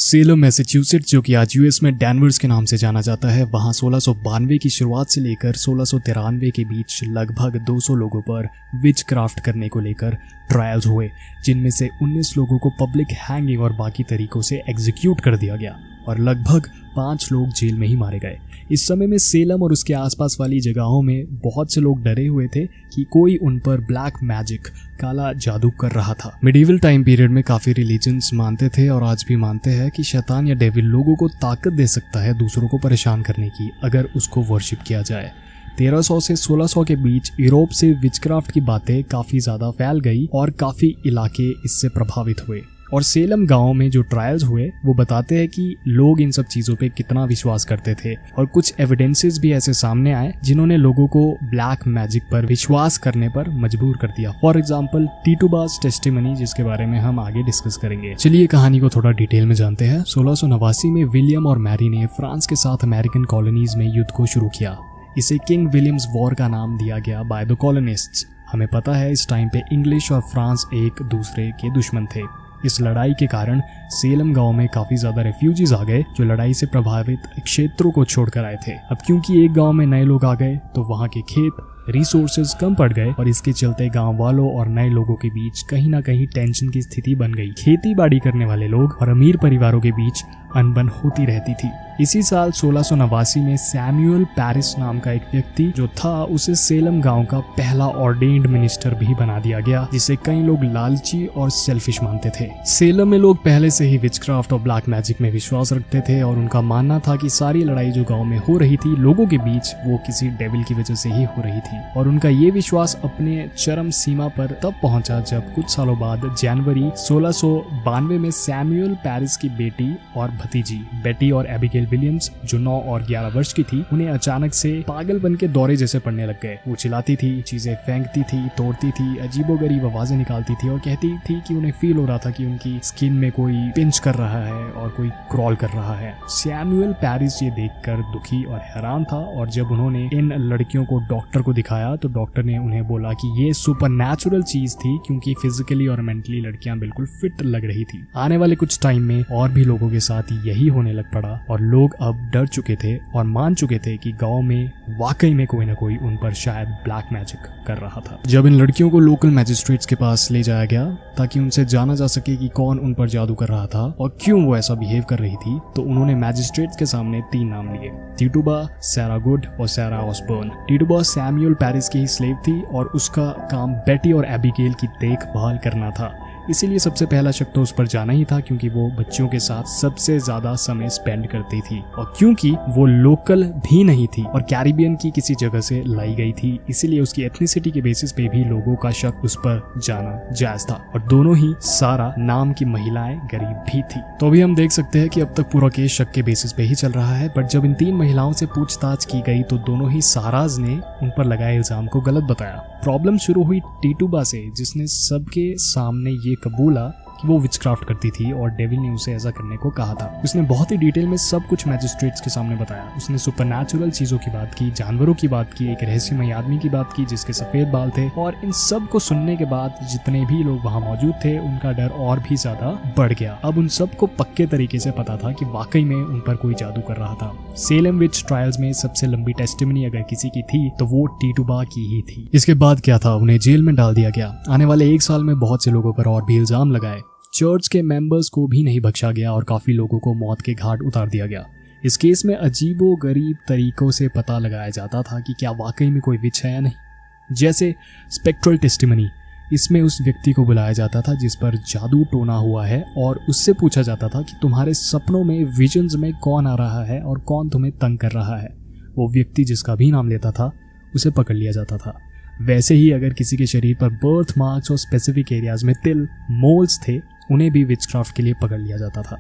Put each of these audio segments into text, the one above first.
Salem Massachusetts, जो कि आज यूएस में डेनवर्स के नाम से जाना जाता है, वहां 1692 की शुरुआत से लेकर 1693 के बीच लगभग 200 लोगों पर विच क्राफ्ट करने को लेकर ट्रायल्स हुए, जिनमें से 19 लोगों को पब्लिक हैंगिंग और बाकी तरीकों से एग्जीक्यूट कर दिया गया और लगभग 5 लोग जेल में ही मारे गए। इस समय में सेलम और उसके आसपास वाली जगहों में बहुत से लोग डरे हुए थे कि कोई उन पर ब्लैक मैजिक, काला जादू कर रहा था। मिडिवल टाइम पीरियड में काफी रिलीजन्स मानते थे और आज भी मानते हैं कि शैतान या डेविल लोगों को ताकत दे सकता है दूसरों को परेशान करने की, अगर उसको वर्शिप किया जाए। 1300 से 1600 के बीच यूरोप से विचक्राफ्ट की बातें काफी ज्यादा फैल गई और काफी इलाके इससे प्रभावित हुए। और सेलम गांव में जो ट्रायल्स हुए वो बताते हैं कि लोग इन सब चीज़ों पे कितना विश्वास करते थे और कुछ एविडेंसेस भी ऐसे सामने आए जिन्होंने लोगों को ब्लैक मैजिक पर विश्वास करने पर मजबूर कर दिया। फॉर एग्जाम्पल टीटूबास टेस्टिमनी, जिसके बारे में हम आगे डिस्कस करेंगे। चलिए कहानी को थोड़ा डिटेल में जानते हैं। 1689 में विलियम और मैरी ने फ्रांस के साथ अमेरिकन कॉलोनीज में युद्ध को शुरू किया। इसे किंग विलियम्स वॉर का नाम दिया गया बाय द कॉलोनिस्ट्स। हमें पता है इस टाइम पे इंग्लिश और फ्रांस एक दूसरे के दुश्मन थे। इस लड़ाई के कारण सेलम गांव में काफी ज्यादा रेफ्यूजीज आ गए जो लड़ाई से प्रभावित क्षेत्रों को छोड़कर आए थे। अब क्योंकि एक गांव में नए लोग आ गए तो वहां के खेत रिसोर्सेज कम पड़ गए और इसके चलते गांव वालों और नए लोगों के बीच कहीं ना कहीं टेंशन की स्थिति बन गई। खेती बाड़ी करने वाले लोग और अमीर परिवारों के बीच अनबन होती रहती थी। इसी साल 1689 में सैमुअल पैरिस नाम का एक व्यक्ति जो था, उसे सेलम गांव का पहला ऑर्डेन्ड मिनिस्टर भी बना दिया गया, जिसे कई लोग लालची और सेल्फिश मानते थे। सेलम में लोग पहले से ही विचक्राफ्ट और ब्लैक मैजिक में विश्वास रखते थे और उनका मानना था कि सारी लड़ाई जो गांव में हो रही थी लोगों के बीच, वो किसी डेविल की वजह से ही हो रही थी। और उनका ये विश्वास अपने चरम सीमा पर तब पहुंचा जब कुछ सालों बाद जनवरी 1692 में सैमुअल पैरिस की बेटी और भतीजी बेटी और एबिगेल विलियम्स, जो 9 और 11 वर्ष की थी, उन्हें अचानक से पागलपन के दौरे जैसे पड़ने लग गए। वो चिल्लाती थी, चीजें फेंकती थी, तोड़ती थी, अजीबोगरीब आवाजें निकालती थी और कहती थी कि उन्हें फील हो रहा था कि उनकी स्किन में कोई पिंच कर रहा है और कोई क्रॉल कर रहा है। सैमुअल पैरिस ये देखकर दुखी और हैरान था और जब उन्होंने इन लड़कियों को डॉक्टर को दिखाया तो डॉक्टर ने उन्हें बोला कि ये सुपरनैचुरल चीज थी, क्योंकि फिजिकली और मेंटली लड़कियां बिल्कुल फिट लग रही थी। आने वाले कुछ टाइम में और भी लोगों के साथ यही होने लग पड़ा और लोग अब डर चुके थे और मान चुके थे कि गांव में वाकई में कोई ना कोई उन पर शायद ब्लैक मैजिक कर रहा था। जब इन लड़कियों को लोकल मैजिस्ट्रेट्स के पास ले जाया गया ताकि उनसे जाना जा सके कि कौन उन पर जादू कर रहा था और क्यों वो ऐसा बिहेव कर रही थी, तो उन्होंने मैजिस्ट्रेट्स के सामने 3 नाम लिए, टीटूबा, सैरा गुड और सैरा ऑसबर्न। टीटूबा सैमुअल पैरिस की ही स्लेव थी और उसका काम बेटी और एबिगेल की देखभाल करना था, इसीलिए सबसे पहला शक तो उस पर जाना ही था, क्योंकि वो बच्चियों के साथ सबसे ज्यादा समय स्पेंड करती थी और क्योंकि वो लोकल भी नहीं थी और कैरिबियन की किसी जगह से लाई गई थी, इसीलिए उसकी एथनिसिटी के बेसिस पे भी लोगों का शक उस पर जाना जायज था। और दोनों ही सारा नाम की महिलाएं गरीब भी थी। तो अभी हम देख सकते हैं कि अब तक पूरा केस शक के बेसिस पे ही चल रहा है, बट जब इन 3 महिलाओं से पूछताछ की गई तो दोनों ही साराज ने उन पर लगाए इल्जाम को गलत बताया। प्रॉब्लम शुरू हुई टीटूबा से, जिसने सबके सामने ये कबूला कि वो विचक्राफ्ट करती थी और डेविल ने उसे ऐसा करने को कहा था। उसने बहुत ही डिटेल में सब कुछ मैजिस्ट्रेट्स के सामने बताया। उसने सुपरनैचुरल चीजों की बात की, जानवरों की बात की, एक रहस्यमय आदमी की बात की जिसके सफेद बाल थे, और इन सब को सुनने के बाद जितने भी लोग वहां मौजूद थे उनका डर और भी ज्यादा बढ़ गया। अब उन सबको पक्के तरीके से पता था कि वाकई में उन पर कोई जादू कर रहा था। सेलम विच ट्रायल्स में सबसे लंबी टेस्टिमनी अगर किसी की थी तो वो टीटूबा की ही थी। इसके बाद क्या था, उन्हें जेल में डाल दिया गया। आने वाले 1 साल में बहुत से लोगों पर और भी इल्जाम लगाए। चर्च के मेंबर्स को भी नहीं बख्शा गया और काफी लोगों को मौत के घाट उतार दिया गया। इस केस में अजीबो गरीब तरीकों से पता लगाया जाता था कि क्या वाकई में कोई विच है या नहीं। जैसे स्पेक्ट्रल टेस्टिमनी, इसमें उस व्यक्ति को बुलाया जाता था जिस पर जादू टोना हुआ है और उससे पूछा जाता था कि तुम्हारे सपनों में, विजन्स में कौन आ रहा है और कौन तुम्हें तंग कर रहा है। वो व्यक्ति जिसका भी नाम लेता था उसे पकड़ लिया जाता था। वैसे ही अगर किसी के शरीर पर बर्थ मार्क्स और स्पेसिफिक एरियाज में तिल, मोल्स थे, उन्हें भी विचक्राफ्ट के लिए पकड़ लिया जाता था।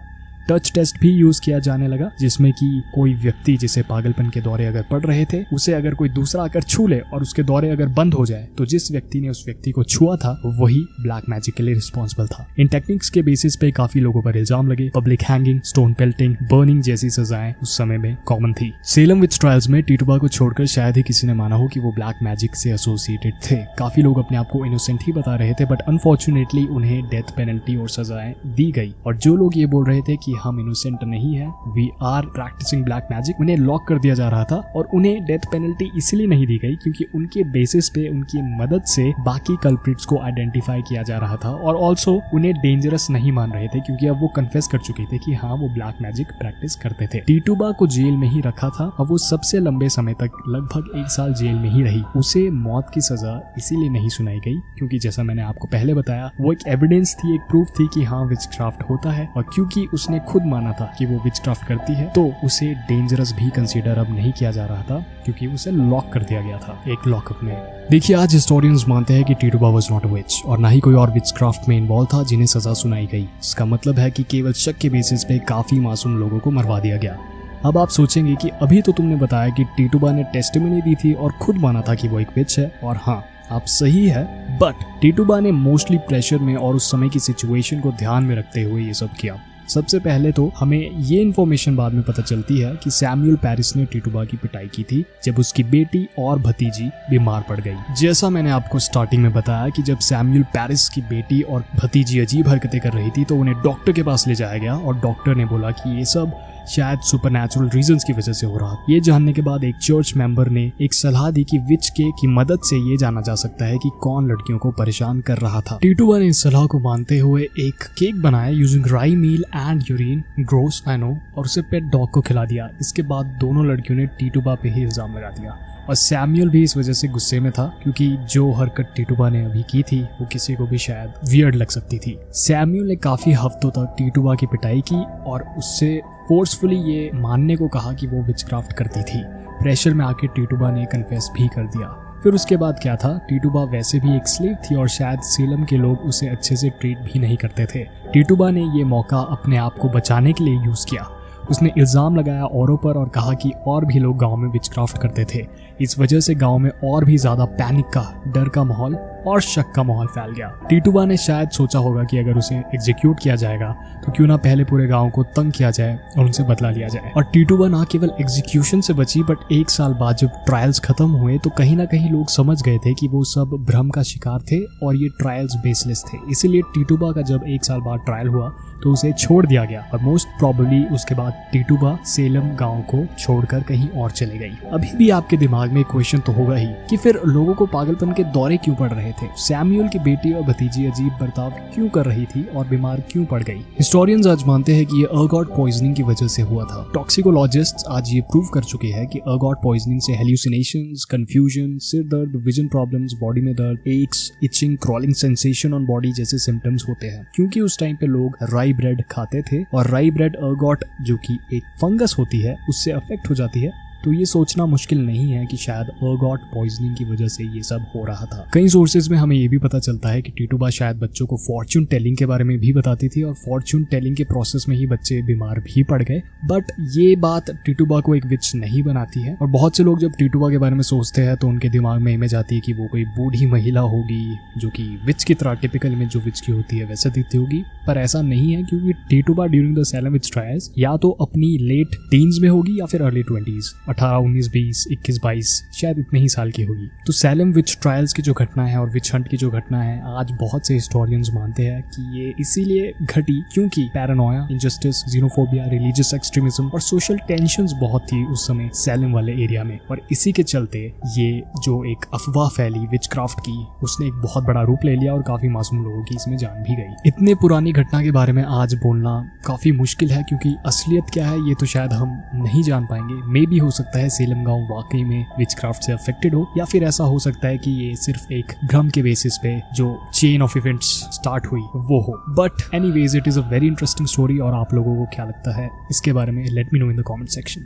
टच टेस्ट भी यूज किया जाने लगा, जिसमें कि कोई व्यक्ति जिसे पागलपन के दौरे अगर पड़ रहे थे, उसे अगर कोई दूसरा आकर छू ले और उसके दौरे अगर बंद हो जाए तो जिस व्यक्ति ने उस व्यक्ति को छुआ था वही ब्लैक मैजिक के लिए रिस्पॉन्सिबल था। इन टेक्निक्स के बेसिस पे काफी लोगों पर इल्जाम लगे। Public hanging, stone pelting, burning जैसी सजाएं उस समय में कॉमन थी। सेलम विच ट्रायल्स में टीटूबा को छोड़कर शायद ही किसी ने माना हो कि वो ब्लैक मैजिक से एसोसिएटेड थे। काफी लोग अपने आप को इनोसेंट ही बता रहे थे, बट अनफॉर्चुनेटली उन्हें डेथ पेनल्टी और सजाएं दी गई। और जो लोग ये बोल रहे थे कि हम इनोसेंट नहीं है, we are practising black magic, उन्हें लॉक कर दिया जा रहा था। और उन्हें डेथ पेनल्टी इसलिए नहीं दी गई क्योंकि उनके बेसिस पे उनकी मदद से बाकी कल्प्रिट्स को आइडेंटिफाई किया जा रहा था, और ऑल्सो उन्हें डेंजरस नहीं मान रहे थे क्योंकि अब वो कन्फेस कर चुके थे कि हाँ वो ब्लैक मैजिक प्रैक्टिस करते थे। टिटुबा को जेल में ही रखा था और वो सबसे लंबे समय तक लगभग 1 साल जेल में ही रही। उसे मौत की सजा इसीलिए नहीं सुनाई गई क्योंकि जैसा मैंने आपको पहले बताया वो एक एविडेंस थी, एक प्रूफ थी कि हाँ विचक्राफ्ट होता है, और क्योंकि उसने खुद माना था कि वो विचक्राफ्ट करती है तो उसे डेंजरस भी कंसीडर अब नहीं किया जा रहा था क्योंकि उसे लॉक कर दिया गया था एक लॉकअप में। देखिए, आज हिस्टोरियंस मानते हैं कि टिटुबा वाज नॉट अ विच और ना ही कोई और विचक्राफ्ट में इन्वॉल्व था जिन्हें सजा सुनाई गई। इसका मतलब है कि केवल शक के बेसिस पे काफी मासूम लोगों को मरवा दिया गया। अब आप सोचेंगे कि अभी तो तुमने बताया कि टिटुबा ने टेस्टिमनी दी थी और खुद माना था कि वो एक विच है, और हाँ आप सही है, बट टिटुबा ने मोस्टली प्रेशर में और उस समय की सिचुएशन को ध्यान में रखते हुए ये सब किया। सबसे पहले तो हमें ये इन्फॉर्मेशन बाद में पता चलती है कि सैमुअल पेरिस ने टिटुबा की पिटाई की थी जब उसकी बेटी और भतीजी बीमार पड़ गई। जैसा मैंने आपको स्टार्टिंग में बताया कि जब सैमुअल पेरिस की बेटी और भतीजी अजीब हरकतें कर रही थी तो उन्हें डॉक्टर के पास ले जाया गया और डॉक्टर ने बोला कि ये सब शायद सुपरनैचुरल रीजंस की वजह से हो रहा। ये जानने के बाद एक चर्च मेंबर ने एक सलाह दी कि विच के की मदद से ये जाना जा सकता है कि कौन लड़कियों को परेशान कर रहा था। टिटुबा ने इस सलाह को मानते हुए एक केक बनाया using rye meal and urine, gross I know, और उसे पेट डॉग को खिला दिया। इसके बाद दोनों लड़कियों ने टिटुबा पे ही इल्जाम लगा दिया और सैमुअल भी इस वजह से गुस्से में था क्योंकि जो हरकत टिटुबा ने अभी की थी वो किसी को भी शायद वियर्ड लग सकती थी। सैमुअल ने काफी हफ्तों तक टिटुबा की पिटाई की और उससे फोर्सफुली ये मानने को कहा कि वो विचक्राफ्ट करती थी। प्रेशर में आके टिटुबा ने कन्फेस भी कर दिया। फिर उसके बाद क्या था, टिटुबा वैसे भी एक स्लेव थी और शायद सेलम के लोग उसे अच्छे से ट्रीट भी नहीं करते थे। टिटुबा ने ये मौका अपने आप को बचाने के लिए यूज किया। उसने इल्जाम लगाया औरों पर और कहा कि और भी लोग गांव में विचक्राफ्ट करते थे। इस वजह से गांव में और भी ज्यादा पैनिक का, डर का माहौल और शक का माहौल फैल गया। टिटुबा ने शायद सोचा होगा कि अगर उसे एग्जीक्यूट किया जाएगा तो क्यों ना पहले पूरे गांव को तंग किया जाए और उनसे बदला लिया जाए। और टिटुबा ना केवल एग्जीक्यूशन से बची बट 1 साल बाद जब ट्रायल्स खत्म हुए तो कहीं ना कहीं लोग समझ गए थे कि वो सब भ्रम का शिकार थे और ये ट्रायल्स बेसलेस थे। इसीलिए टिटुबा का जब 1 साल बाद ट्रायल हुआ तो उसे छोड़ दिया गया और मोस्ट प्रोबेबली उसके बाद टिटुबा सेलम गांव को छोड़कर कहीं और चले गई। अभी भी आपके दिमाग में क्वेश्चन तो होगा ही कि फिर लोगों को पागलपन के दौरे क्यों पड़ रहे थे, सैमुअल की बेटी और भतीजी अजीब बर्ताव क्यों कर रही थी और बीमार क्यों पड़ गई। हिस्टोरियंस आज मानते हैं कि ये अर्गॉट पॉइजनिंग की वजह से हुआ था। टॉक्सिकोलॉजिस्ट्स आज ये प्रूव कर चुके हैं कि अर्गॉट पॉइजनिंग से हेल्यूसिनेशंस, कंफ्यूजन, सिर दर्द, विजन प्रॉब्लम्स, बॉडी में दर्द, aches, itching, crawling sensation on body जैसे सिम्टम्स होते हैं। क्योंकि उस टाइम पे लोग राई ब्रेड खाते थे और राई ब्रेड अर्गॉट जो कि एक फंगस होती है उससे अफेक्ट हो जाती है, तो ये सोचना मुश्किल नहीं है कि शायद अर्गॉट पॉइजनिंग की वजह से ये सब हो रहा था। कई सोर्सेज में हमें ये भी पता चलता है कि टिटुबा शायद बच्चों को फॉर्च्यून टेलिंग के बारे में भी बताती थी और फॉर्च्यून टेलिंग के प्रोसेस में ही बच्चे बीमार भी पड़ गए। बट ये बात टिटुबा को एक विच नहीं बनाती है। और बहुत से लोग जब टिटुबा के बारे में सोचते हैं तो उनके दिमाग में इमेज आती है कि वो कोई बूढ़ी महिला होगी जो कि विच की तरह, टिपिकल इमेज जो विच की होती है वैसे दिखती होगी, पर ऐसा नहीं है क्योंकि Tituba during the Salem witch trials या तो अपनी लेट टीन्स में होगी या फिर अर्ली 20s, 18, 19, 20, 21, 22 शायद इतने ही साल की होगी। तो सैलम विच ट्रायल्स की जो घटना है और विच हंट की जो घटना है आज बहुत से हिस्टोरियंस मानते हैं कि ये इसीलिए घटी क्योंकि Paranoia, injustice, xenophobia, religious extremism और सोशल टेंशंस बहुत थी उस समय सैलम वाले एरिया में। और इसी के चलते ये जो एक अफवाह फैली विचक्राफ्ट की उसने एक बहुत बड़ा रूप ले लिया और काफी मासूम लोगों की इसमें जान भी गई। इतने पुरानी घटना के बारे में आज बोलना काफी मुश्किल है क्योंकि असलियत क्या है ये तो शायद हम नहीं जान पाएंगे। मे भी हो सकता है सेलम गांव वाकई में विचक्राफ्ट से अफेक्टेड हो या फिर ऐसा हो सकता है कि ये सिर्फ एक भ्रम के बेसिस पे जो चेन ऑफ इवेंट्स स्टार्ट हुई वो हो। But anyways it is a very interesting story और आप लोगों को क्या लगता है इसके बारे में let me know in the comment section.